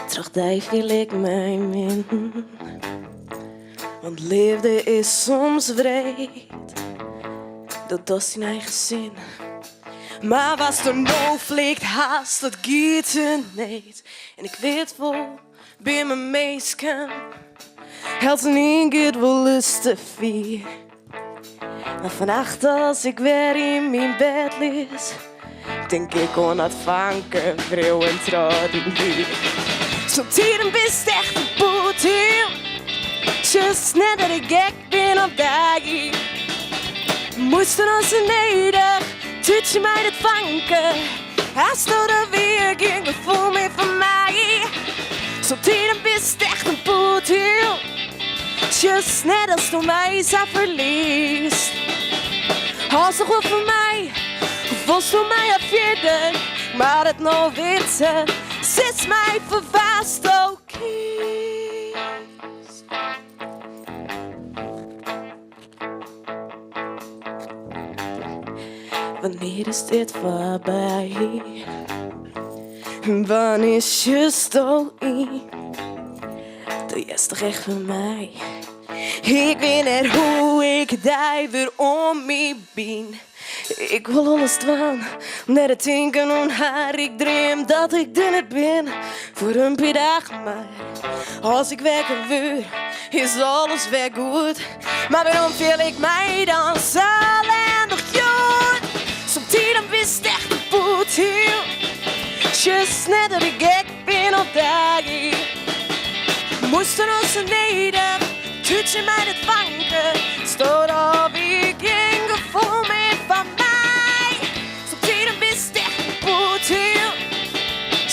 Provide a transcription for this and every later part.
Terugdij viel ik mij min, want liefde is soms wreed. Dat is zijn eigen zin. Maar was er mogelijk haast, dat giet er niet. En ik weet wel, bij mijn meisje, helpt niet goed wel eens te veel. Maar vannacht als ik weer in mijn bed lig, denk ik aan het vanken, vrouw en traden weer. Zo'n tieren best echt een boetel. Just net dat ik gek ben op dag. Moesten ons neder, doet je mij het vanken. Als er er weer geen gevoel meer van mij. Zo'n tieren best echt een boetel. Just net als door mij zou verliest. Als er goed voor mij, was voor mij afvierde. Maar het nou weten, zit mij verbaasd ook kies. Wanneer is dit voorbij? Wanneer is je stoïe? Doe je toch echt voor mij? Ik weet net hoe ik daar weer om me ben. Ik wil alles doen, net het denken aan haar. Ik droom dat ik er net ben, voor een paar dagen maar. Als ik werken wil, is alles weer goed. Maar waarom viel ik mij dan zo ellendig jong? Soms dan wist echt een boetel. Just net dat ik gek ben op dag. Moesten ons neder, doet je mij het vanken. Stoot op, ik geen gevoel meer van mij. Soms dan wist echt een boetel.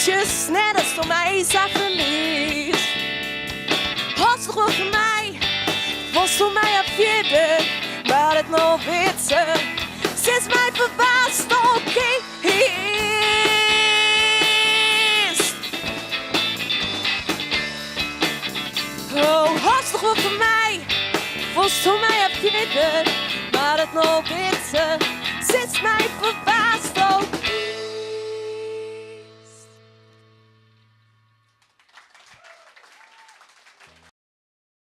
Just net als voor mij zou verlies. Als het goed voor mij, was voor mij afvierde. Maar het nog weten, sinds mij verbaasd oké is. Oh, als het goed voor mij, was voor mij afvierde. Maar het nog weten, sinds mij verbaasd.